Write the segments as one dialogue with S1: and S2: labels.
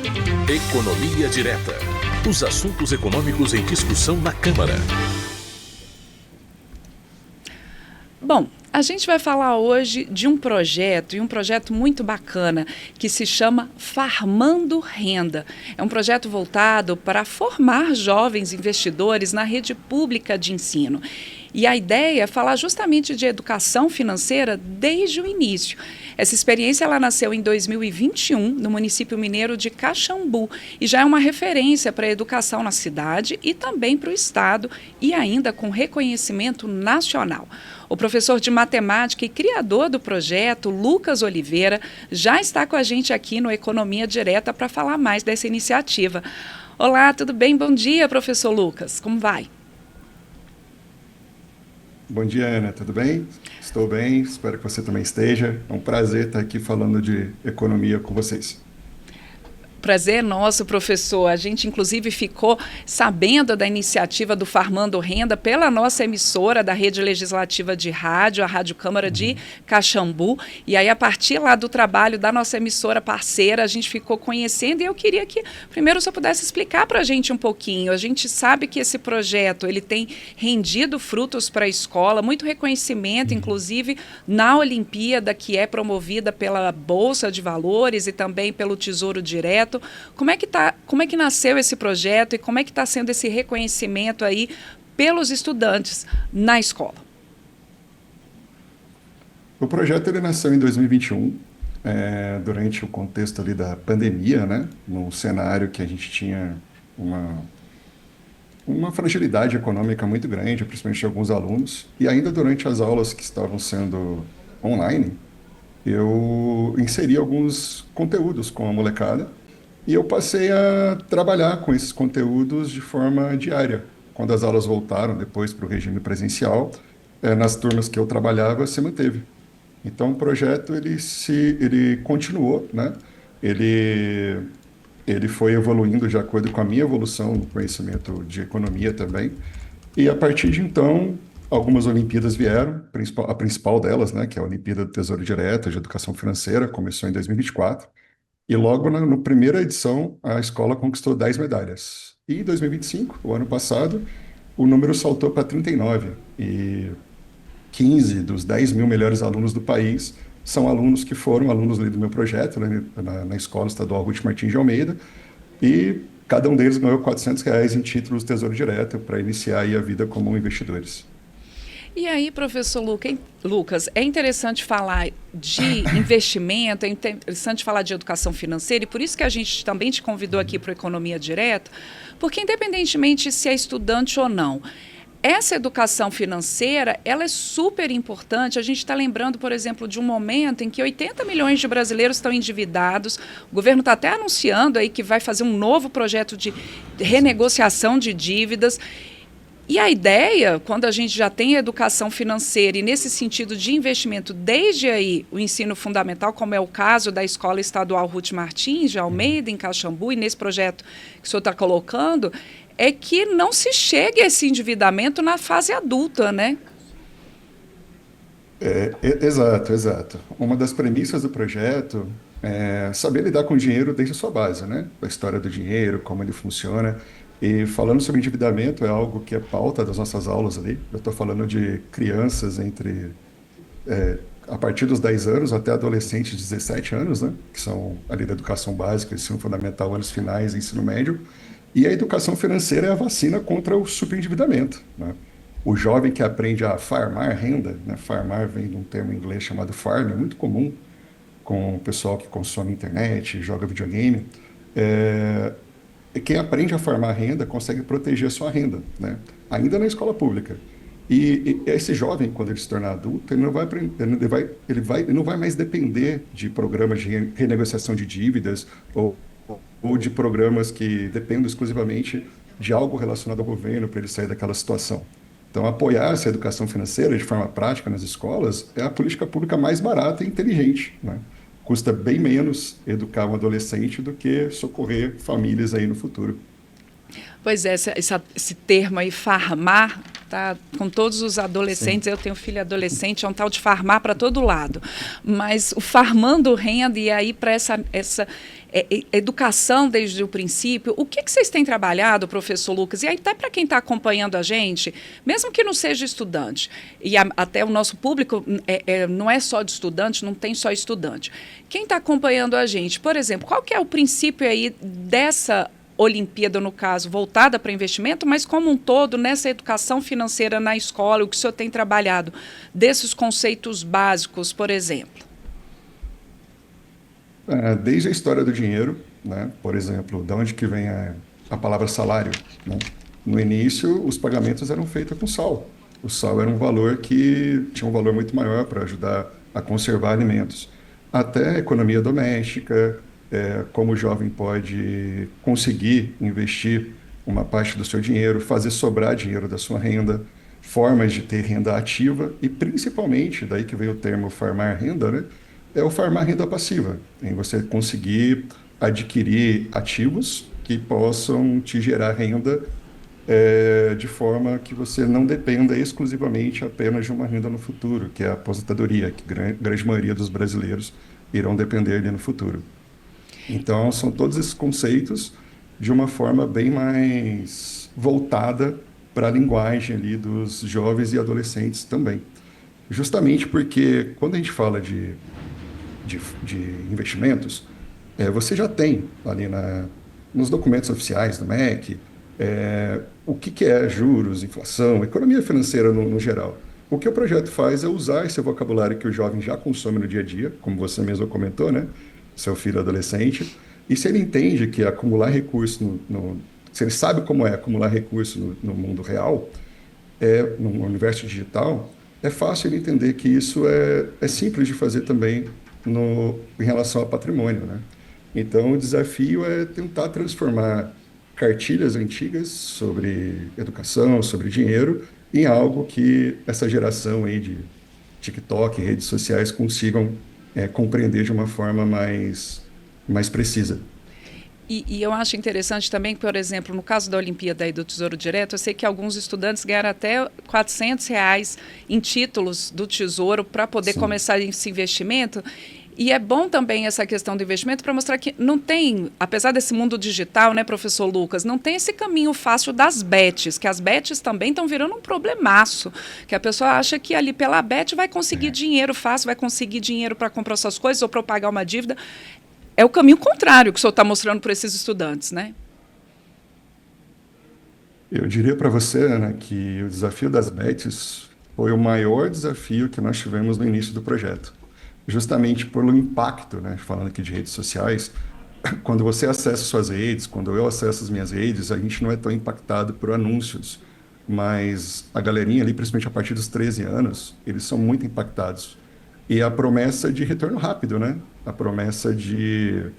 S1: Economia Direta. Os assuntos econômicos em discussão na Câmara.
S2: Bom, a gente vai falar hoje de um projeto muito bacana, que se chama Farmando Renda. É um projeto voltado para formar jovens investidores na rede pública de ensino. E a ideia é falar justamente de educação financeira desde o início. Essa experiência ela nasceu em 2021, no município mineiro de Caxambu, e já é uma referência para a educação na cidade e também para o estado, e ainda com reconhecimento nacional. O professor de matemática e criador do projeto, Lucas Oliveira, já está com a gente aqui no Economia Direta para falar mais dessa iniciativa. Olá, tudo bem? Bom dia, professor Lucas. Como vai?
S3: Bom dia, Ana. Tudo bem? Estou bem, espero que você também esteja. É um prazer estar aqui falando de economia com vocês.
S2: Prazer nosso, professor. A gente, inclusive, ficou sabendo da iniciativa do Farmando Renda pela nossa emissora da Rede Legislativa de Rádio, a Rádio Câmara de Caxambu. E aí, a partir lá do trabalho da nossa emissora parceira, a gente ficou conhecendo. E eu queria que, primeiro, o senhor pudesse explicar para a gente um pouquinho. A gente sabe que esse projeto ele tem rendido frutos para a escola, muito reconhecimento, inclusive, na Olimpíada, que é promovida pela Bolsa de Valores e também pelo Tesouro Direto. Como é que nasceu esse projeto e como é que está sendo esse reconhecimento aí pelos estudantes na escola?
S3: O projeto ele nasceu em 2021, durante o contexto ali da pandemia, né? Num cenário que a gente tinha uma fragilidade econômica muito grande, principalmente de alguns alunos. E ainda durante as aulas que estavam sendo online, eu inseri alguns conteúdos com a molecada. E eu passei a trabalhar com esses conteúdos de forma diária. Quando as aulas voltaram depois para o regime presencial, nas turmas que eu trabalhava, se manteve. Então, o projeto ele continuou, né? Ele foi evoluindo de acordo com a minha evolução no conhecimento de economia também. E a partir de então, algumas Olimpíadas vieram, a principal delas, né, que é a Olimpíada do Tesouro Direto de Educação Financeira, começou em 2024. E logo na primeira edição, a escola conquistou 10 medalhas. E em 2025, o ano passado, o número saltou para 39. E 15 dos 10 mil melhores alunos do país são alunos que foram alunos ali do meu projeto, né, na Escola Estadual Ruth Martins de Almeida. E cada um deles ganhou R$ 400 em títulos do Tesouro Direto para iniciar aí a vida como investidores.
S2: E aí, professor Lucas, é interessante falar de investimento, é interessante falar de educação financeira, e por isso que a gente também te convidou aqui para o Economia Direta, porque independentemente se é estudante ou não, essa educação financeira, ela é super importante. A gente está lembrando, por exemplo, de um momento em que 80 milhões de brasileiros estão endividados. O governo está até anunciando aí que vai fazer um novo projeto de renegociação de dívidas. E a ideia, quando a gente já tem a educação financeira e nesse sentido de investimento, desde aí o ensino fundamental, como é o caso da Escola Estadual Ruth Martins de Almeida, em Caxambu, e nesse projeto que o senhor está colocando, é que não se chegue a esse endividamento na fase adulta, né?
S3: Exato. Uma das premissas do projeto é saber lidar com o dinheiro desde a sua base, né? A história do dinheiro, como ele funciona. E falando sobre endividamento, é algo que é pauta das nossas aulas ali. Eu estou falando de crianças a partir dos 10 anos até adolescentes de 17 anos, né? Que são ali da educação básica, ensino fundamental, anos finais, ensino médio. E a educação financeira é a vacina contra o superendividamento, né? O jovem que aprende a farmar renda, né? Farmar vem de um termo em inglês chamado farm, é muito comum com o pessoal que consome internet, joga videogame. Quem aprende a farmar renda consegue proteger a sua renda, né? Ainda na escola pública. E esse jovem, quando ele se tornar adulto, ele não vai mais depender de programas de renegociação de dívidas ou de programas que dependem exclusivamente de algo relacionado ao governo para ele sair daquela situação. Então, apoiar essa educação financeira de forma prática nas escolas é a política pública mais barata e inteligente, né? Custa bem menos educar um adolescente do que socorrer famílias aí no futuro.
S2: Pois é, esse termo aí, farmar, tá com todos os adolescentes. Sim. Eu tenho filho adolescente, é um tal de farmar para todo lado. Mas o farmando renda, e aí para educação desde o princípio. O que vocês têm trabalhado, professor Lucas? E aí, até para quem está acompanhando a gente, mesmo que não seja estudante, e até o nosso público não é só de estudante, não tem só estudante. Quem está acompanhando a gente, por exemplo, qual que é o princípio aí dessa Olimpíada, no caso, voltada para investimento, mas como um todo, nessa educação financeira na escola, o que o senhor tem trabalhado, desses conceitos básicos, por exemplo?
S3: Desde a história do dinheiro, né? Por exemplo, de onde que vem a palavra salário, né? No início, os pagamentos eram feitos com sal. O sal era um valor que tinha um valor muito maior para ajudar a conservar alimentos. Até a economia doméstica, como o jovem pode conseguir investir uma parte do seu dinheiro, fazer sobrar dinheiro da sua renda, formas de ter renda ativa e principalmente, daí que vem o termo farmar renda, né? É o farmar renda passiva, em você conseguir adquirir ativos que possam te gerar renda de forma que você não dependa exclusivamente apenas de uma renda no futuro, que é a aposentadoria, que grande maioria dos brasileiros irão depender ali no futuro. Então, são todos esses conceitos de uma forma bem mais voltada para a linguagem ali dos jovens e adolescentes também. Justamente porque quando a gente fala de investimentos, você já tem ali nos documentos oficiais do MEC o que é juros, inflação, economia financeira no geral. O que o projeto faz é usar esse vocabulário que o jovem já consome no dia a dia, como você mesmo comentou, né? Seu filho adolescente, e se ele entende que acumular recurso, se ele sabe como é acumular recurso no mundo real, no universo digital, é fácil ele entender que isso é simples de fazer também em relação ao patrimônio, né? Então, o desafio é tentar transformar cartilhas antigas sobre educação, sobre dinheiro, em algo que essa geração aí de TikTok, redes sociais consigam compreender de uma forma mais precisa.
S2: E eu acho interessante também, por exemplo, no caso da Olimpíada e do Tesouro Direto, eu sei que alguns estudantes ganharam até R$ 400 em títulos do Tesouro para poder
S3: Sim.
S2: começar esse investimento. E é bom também essa questão do investimento para mostrar que não tem, apesar desse mundo digital, né, professor Lucas, não tem esse caminho fácil das bets, que as bets também estão virando um problemaço, que a pessoa acha que ali pela bet vai conseguir dinheiro fácil, vai conseguir dinheiro para comprar suas coisas ou para pagar uma dívida. É o caminho contrário que o senhor está mostrando para esses estudantes, né?
S3: Eu diria para você, Ana, que o desafio das bets foi o maior desafio que nós tivemos no início do projeto. Justamente pelo impacto, né? Falando aqui de redes sociais, quando você acessa suas redes, quando eu acesso as minhas redes, a gente não é tão impactado por anúncios, mas a galerinha ali, principalmente a partir dos 13 anos, eles são muito impactados. E a promessa de retorno rápido, né? A promessa de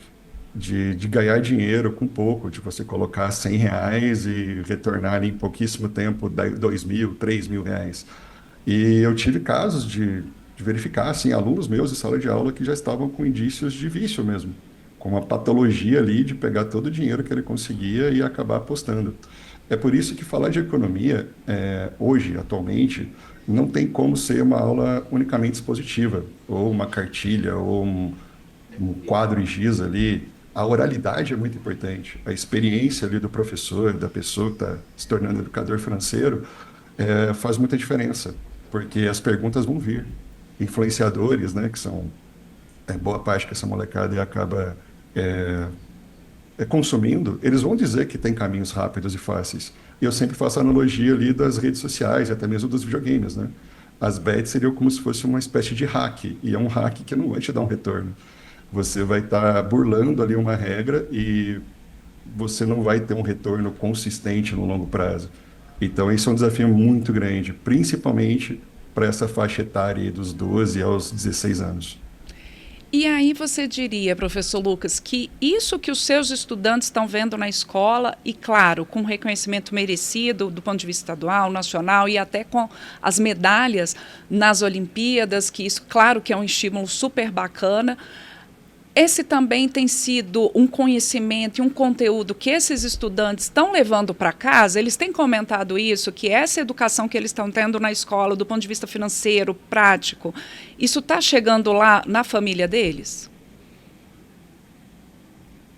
S3: ganhar dinheiro com pouco, de você colocar R$ 100 e retornar em pouquíssimo tempo R$ 2.000, R$ 3.000. E eu tive casos de verificar, assim, alunos meus de sala de aula que já estavam com indícios de vício mesmo, com uma patologia ali de pegar todo o dinheiro que ele conseguia e acabar apostando. É por isso que falar de economia, hoje, atualmente, não tem como ser uma aula unicamente expositiva, ou uma cartilha, ou um quadro em giz ali. A oralidade é muito importante, a experiência ali do professor, da pessoa que está se tornando educador financeiro, faz muita diferença, porque as perguntas vão vir. Influenciadores, né, que são boa parte que essa molecada acaba consumindo, eles vão dizer que tem caminhos rápidos e fáceis. E eu sempre faço a analogia ali das redes sociais, e até mesmo dos videogames, né? As bets seriam como se fosse uma espécie de hack, e é um hack que não vai te dar um retorno. Você vai estar burlando ali uma regra e você não vai ter um retorno consistente no longo prazo. Então, esse é um desafio muito grande, principalmente para essa faixa etária aí dos 12 aos 16 anos.
S2: E aí você diria, professor Lucas, que isso que os seus estudantes estão vendo na escola, e claro, com reconhecimento merecido do ponto de vista estadual, nacional e até com as medalhas nas Olimpíadas, que isso, claro que é um estímulo super bacana, esse também tem sido um conhecimento e um conteúdo que esses estudantes estão levando para casa. Eles têm comentado isso, que essa educação que eles estão tendo na escola, do ponto de vista financeiro, prático, isso está chegando lá na família deles?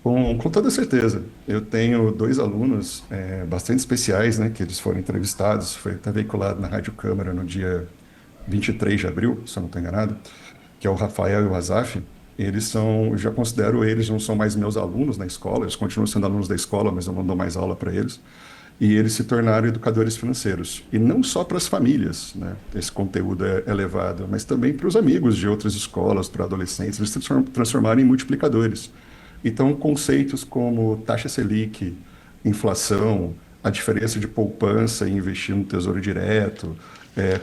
S3: Com toda certeza. Eu tenho dois alunos bastante especiais, né, que eles foram entrevistados, foi até veiculado na Rádio Câmara no dia 23 de abril, se eu não estou enganado, que é o Rafael e o Azaf. Eles são, eu já considero eles, não são mais meus alunos na escola, eles continuam sendo alunos da escola, mas eu não dou mais aula para eles. E eles se tornaram educadores financeiros. E não só para as famílias, né? Esse conteúdo é levado, mas também para os amigos de outras escolas, para adolescentes, eles se transformaram em multiplicadores. Então, conceitos como taxa Selic, inflação, a diferença de poupança e investir no Tesouro Direto,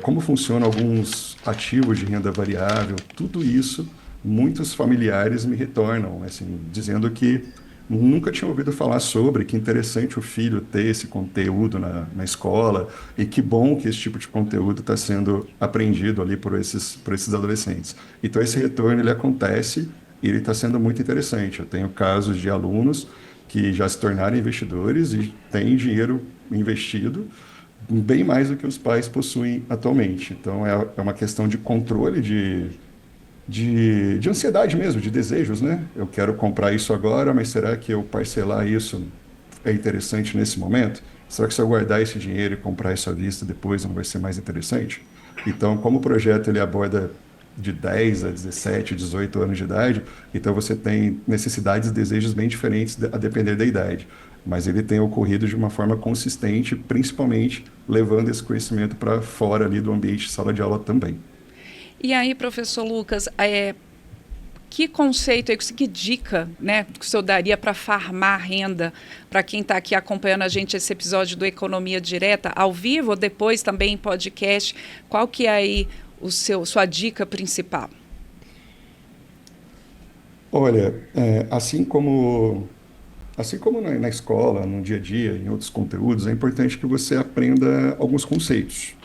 S3: como funcionam alguns ativos de renda variável, tudo isso, muitos familiares me retornam, assim, dizendo que nunca tinham ouvido falar sobre, que interessante o filho ter esse conteúdo na escola e que bom que esse tipo de conteúdo está sendo aprendido ali por esses adolescentes. Então, esse retorno ele acontece e ele está sendo muito interessante. Eu tenho casos de alunos que já se tornaram investidores e têm dinheiro investido bem mais do que os pais possuem atualmente. Então, é uma questão de controle de ansiedade mesmo, de desejos, né? Eu quero comprar isso agora, mas será que eu parcelar isso é interessante nesse momento? Será que se eu guardar esse dinheiro e comprar isso à vista depois não vai ser mais interessante? Então, como o projeto ele aborda de 10 a 17, 18 anos de idade, então você tem necessidades e desejos bem diferentes a depender da idade. Mas ele tem ocorrido de uma forma consistente, principalmente levando esse conhecimento para fora ali do ambiente de sala de aula também.
S2: E aí, professor Lucas, que conceito, aí, que dica, né, que o senhor daria para farmar renda para quem está aqui acompanhando a gente esse episódio do Economia Direta, ao vivo ou depois também em podcast? Qual que é aí sua dica principal?
S3: Olha, assim como na escola, no dia a dia, em outros conteúdos, é importante que você aprenda alguns conceitos.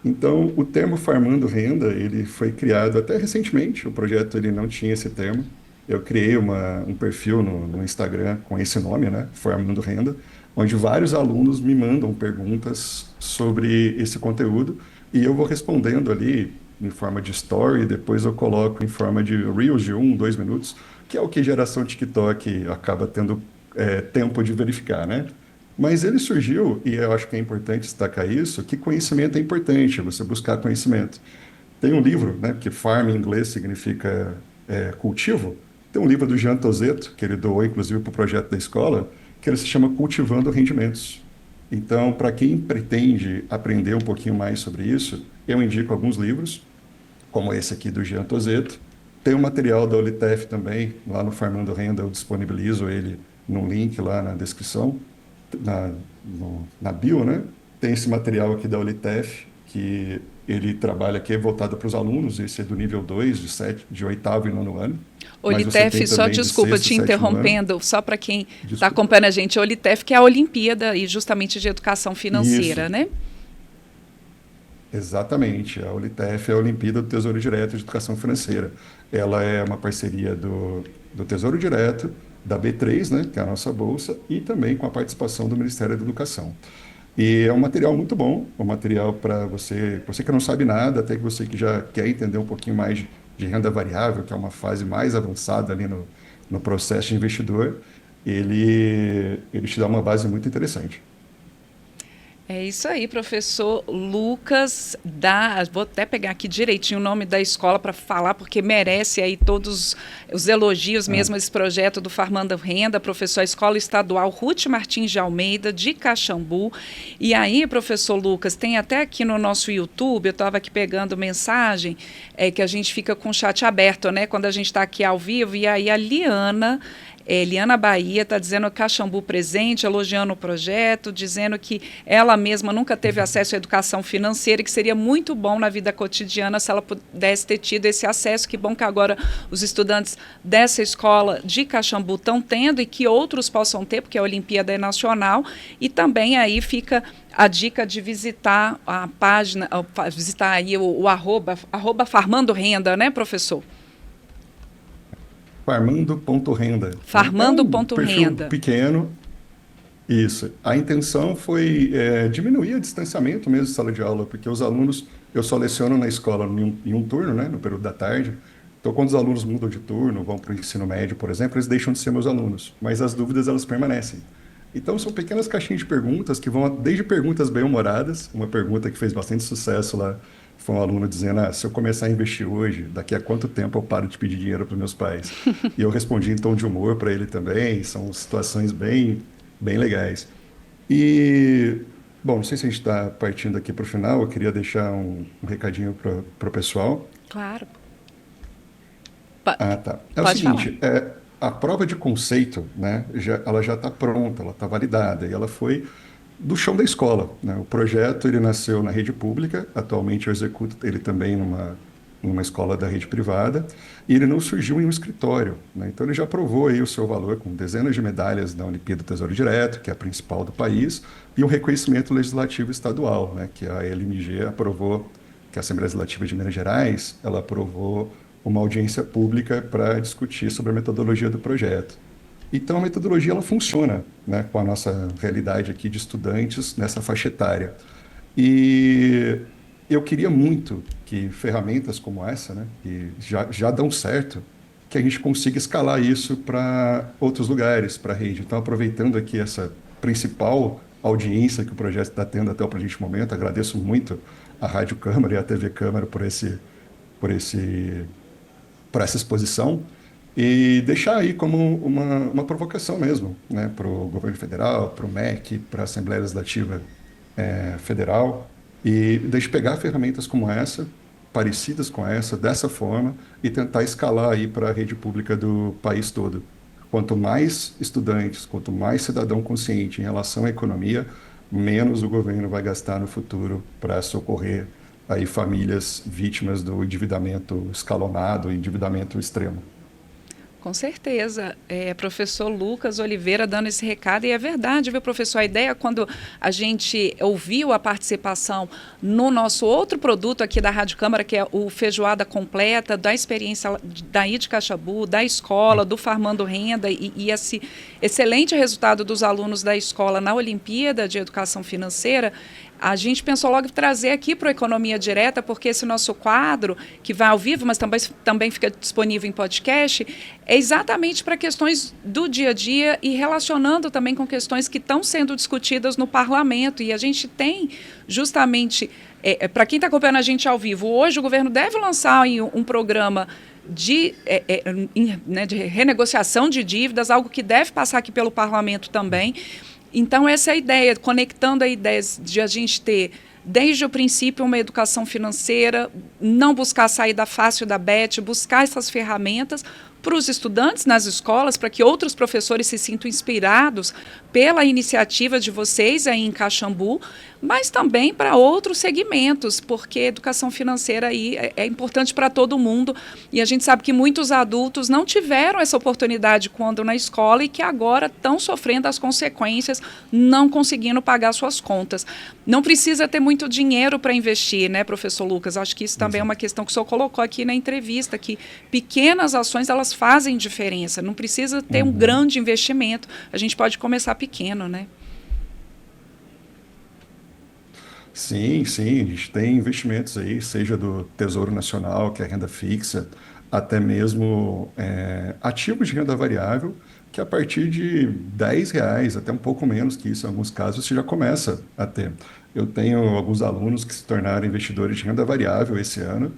S3: Então, o termo farmando renda, ele foi criado até recentemente, o projeto ele não tinha esse termo. Eu criei um perfil no Instagram com esse nome, né, Farmando Renda, onde vários alunos me mandam perguntas sobre esse conteúdo e eu vou respondendo ali em forma de story, depois eu coloco em forma de Reels de 1, 2 minutos, que é o que geração TikTok acaba tendo tempo de verificar, né? Mas ele surgiu, e eu acho que é importante destacar isso, que conhecimento é importante, você buscar conhecimento. Tem um livro, né, que farm em inglês significa cultivo. Tem um livro do Jean Tozeto, que ele doou inclusive para o projeto da escola, que ele se chama Cultivando Rendimentos. Então, para quem pretende aprender um pouquinho mais sobre isso, eu indico alguns livros, como esse aqui do Jean Tozeto. Tem o material da Olitef também, lá no Farmando Renda, eu disponibilizo ele num link lá na descrição na bio, né? Tem esse material aqui da Olitef, que ele trabalha aqui, é voltado para os alunos, esse é do nível 2 de oitavo e nono ano. Mas você
S2: Olitef,
S3: tem
S2: só
S3: também de
S2: desculpa
S3: sexto
S2: te
S3: e sétimo ano.
S2: interrompendo, só para quem está
S3: Desculpa.
S2: acompanhando a gente, a Olitef, que é a Olimpíada e justamente de educação financeira,
S3: Isso,
S2: né?
S3: exatamente. A Olitef é a Olimpíada do Tesouro Direto de Educação Financeira. Ela é uma parceria do Tesouro Direto, da B3, né, que é a nossa bolsa, e também com a participação do Ministério da Educação. E é um material muito bom, um material para você que não sabe nada, até que você que já quer entender um pouquinho mais de renda variável, que é uma fase mais avançada ali no processo de investidor, ele te dá uma base muito interessante.
S2: É isso aí, professor Lucas vou até pegar aqui direitinho o nome da escola para falar, porque merece aí todos os elogios
S3: Ah,
S2: mesmo esse projeto do Farmando Renda, professor, Escola Estadual Ruth Martins de Almeida, de Caxambu. E aí, professor Lucas, tem até aqui no nosso YouTube, eu estava aqui pegando mensagem, que a gente fica com o chat aberto, né, quando a gente está aqui ao vivo, e aí a Liana Bahia está dizendo Caxambu presente, elogiando o projeto, dizendo que ela mesma nunca teve acesso à educação financeira e que seria muito bom na vida cotidiana se ela pudesse ter tido esse acesso. Que bom que agora os estudantes dessa escola de Caxambu estão tendo e que outros possam ter, porque a Olimpíada é nacional. E também aí fica a dica de visitar a página, visitar aí o arroba Farmando Renda, né, professor?
S3: Farmando.renda, né? É um perfil
S2: Farmando.renda.
S3: pequeno. Isso. A intenção foi diminuir o distanciamento mesmo de sala de aula, porque os alunos, eu só leciono na escola em um turno, né, no período da tarde, Então, quando os alunos mudam de turno, vão para o ensino médio, por exemplo, eles deixam de ser meus alunos, mas as dúvidas elas permanecem. Então, são pequenas caixinhas de perguntas que vão desde perguntas bem-humoradas, uma pergunta que fez bastante sucesso lá, foi um aluno dizendo, se eu começar a investir hoje, daqui a quanto tempo eu paro de pedir dinheiro para os meus pais? E eu respondi em tom de humor para ele também, são situações bem legais. E, bom, não sei se a gente está partindo aqui para o final, eu queria deixar um recadinho para o pessoal.
S2: Claro. Po-
S3: Ah, tá. É o
S2: Pode falar.
S3: seguinte, a prova de conceito, né, ela já está pronta, ela está validada, e ela foi do chão da escola, né? O projeto, ele nasceu na rede pública, atualmente eu executo ele também numa escola da rede privada, e ele não surgiu em um escritório, né? Então ele já provou aí o seu valor com dezenas de medalhas da Olimpíada do Tesouro Direto, que é a principal do país, e um reconhecimento legislativo estadual, né, que a LMG aprovou, que a Assembleia Legislativa de Minas Gerais, ela aprovou uma audiência pública para discutir sobre a metodologia do projeto. Então, a metodologia ela funciona, né, com a nossa realidade aqui de estudantes nessa faixa etária. E eu queria muito que ferramentas como essa, né, que já dão certo, que a gente consiga escalar isso para outros lugares, para a rede. Então, aproveitando aqui essa principal audiência que o projeto está tendo até o presente momento, agradeço muito a Rádio Câmara e a TV Câmara por esse por essa exposição e deixar aí como uma provocação mesmo, né, para o governo federal, para o MEC, para a Assembleia Legislativa Federal, e deixe pegar ferramentas como essa, parecidas com essa, dessa forma, e tentar escalar aí para a rede pública do país todo. Quanto mais estudantes, quanto mais cidadão consciente em relação à economia, menos o governo vai gastar no futuro para socorrer aí famílias vítimas do endividamento escalonado, endividamento extremo.
S2: Com certeza. Professor Lucas Oliveira dando esse recado, e é verdade, viu, professor? A ideia, quando a gente ouviu a participação no nosso outro produto aqui da Rádio Câmara, que é o Feijoada Completa, da experiência daí de Caxambu, da escola, do Farmando Renda, e esse excelente resultado dos alunos da escola na Olimpíada de Educação Financeira, a gente pensou logo em trazer aqui para o Economia Direta, porque esse nosso quadro, que vai ao vivo, mas também fica disponível em podcast, é exatamente para questões do dia a dia e relacionando também com questões que estão sendo discutidas no parlamento. E a gente tem justamente, para quem está acompanhando a gente ao vivo, hoje o governo deve lançar um programa de renegociação de dívidas, algo que deve passar aqui pelo parlamento também. Então, essa é a ideia, conectando a ideia de a gente ter, desde o princípio, uma educação financeira, não buscar sair da fácil da Bet, buscar essas ferramentas para os estudantes nas escolas, para que outros professores se sintam inspirados pela iniciativa de vocês aí em Caxambu, mas também para outros segmentos, porque a educação financeira aí é importante para todo mundo, e a gente sabe que muitos adultos não tiveram essa oportunidade quando na escola e que agora estão sofrendo as consequências, não conseguindo pagar suas contas. Não precisa ter muito dinheiro para investir, né, professor Lucas? Acho que isso também é uma questão que o senhor colocou aqui na entrevista, que pequenas ações, elas fazem diferença, não precisa ter um grande investimento, a gente pode começar pequeno, né?
S3: Sim, sim, a gente tem investimentos aí, seja do Tesouro Nacional, que é renda fixa, até mesmo ativos de renda variável, que a partir de R$ 10, até um pouco menos que isso, em alguns casos, você já começa a ter. Eu tenho alguns alunos que se tornaram investidores de renda variável esse ano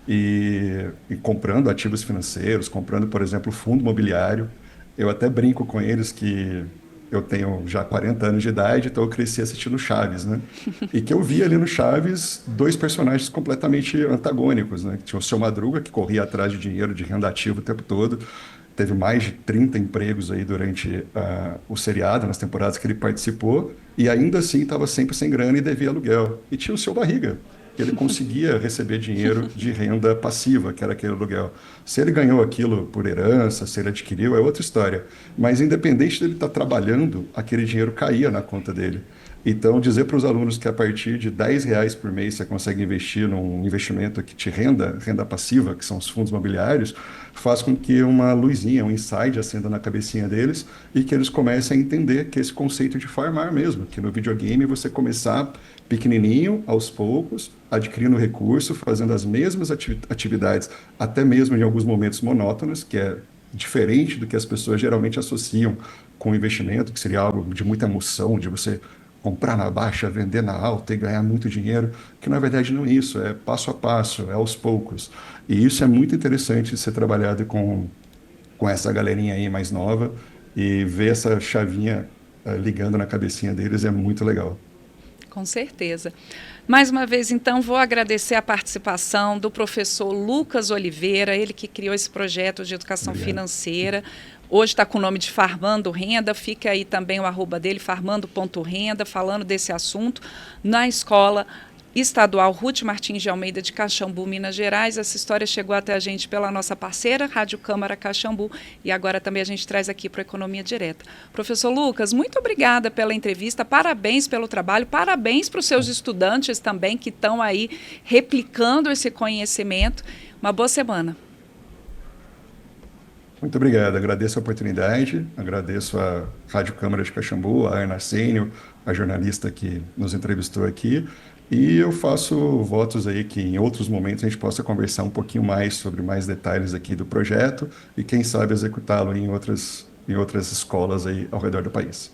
S3: e comprando ativos financeiros, comprando, por exemplo, fundo imobiliário. Eu até brinco com eles que eu tenho já 40 anos de idade, então eu cresci assistindo Chaves, né? E que eu vi ali no Chaves dois personagens completamente antagônicos, né? Tinha o Seu Madruga, que corria atrás de dinheiro, de renda ativa o tempo todo, teve mais de 30 empregos aí durante o seriado, nas temporadas que ele participou, e ainda assim estava sempre sem grana e devia aluguel. E tinha o Seu Barriga, que ele conseguia receber dinheiro de renda passiva, que era aquele aluguel. Se ele ganhou aquilo por herança, se ele adquiriu, é outra história. Mas independente dele estar trabalhando, aquele dinheiro caía na conta dele. Então, dizer para os alunos que a partir de R$ 10 por mês você consegue investir num investimento que te renda passiva, que são os fundos imobiliários, faz com que uma luzinha, um insight acenda na cabecinha deles e que eles comecem a entender que esse conceito de farmar mesmo, que no videogame você começar pequenininho, aos poucos, adquirindo recurso, fazendo as mesmas atividades, até mesmo em alguns momentos monótonos, que é diferente do que as pessoas geralmente associam com investimento, que seria algo de muita emoção, de você comprar na baixa, vender na alta e ganhar muito dinheiro, que na verdade não é isso, é passo a passo, é aos poucos. E isso é muito interessante de ser trabalhado com essa galerinha aí mais nova e ver essa chavinha ligando na cabecinha deles é muito legal.
S2: Com certeza. Mais uma vez, então, vou agradecer a participação do professor Lucas Oliveira, ele que criou esse projeto de educação
S3: Obrigado.
S2: financeira. Hoje está com o nome de Farmando Renda, fica aí também o arroba dele, farmando.renda, falando desse assunto na escola estadual Ruth Martins de Almeida de Caxambu, Minas Gerais. Essa história chegou até a gente pela nossa parceira, Rádio Câmara Caxambu, e agora também a gente traz aqui para a Economia Direta. Professor Lucas, muito obrigada pela entrevista, parabéns pelo trabalho, parabéns para os seus estudantes também que estão aí replicando esse conhecimento. Uma boa semana.
S3: Muito obrigado, agradeço a oportunidade, agradeço a Rádio Câmara de Caxambu, a Ana Arsênio, a jornalista que nos entrevistou aqui, e eu faço votos aí que em outros momentos a gente possa conversar um pouquinho mais sobre mais detalhes aqui do projeto e quem sabe executá-lo em outras escolas aí ao redor do país.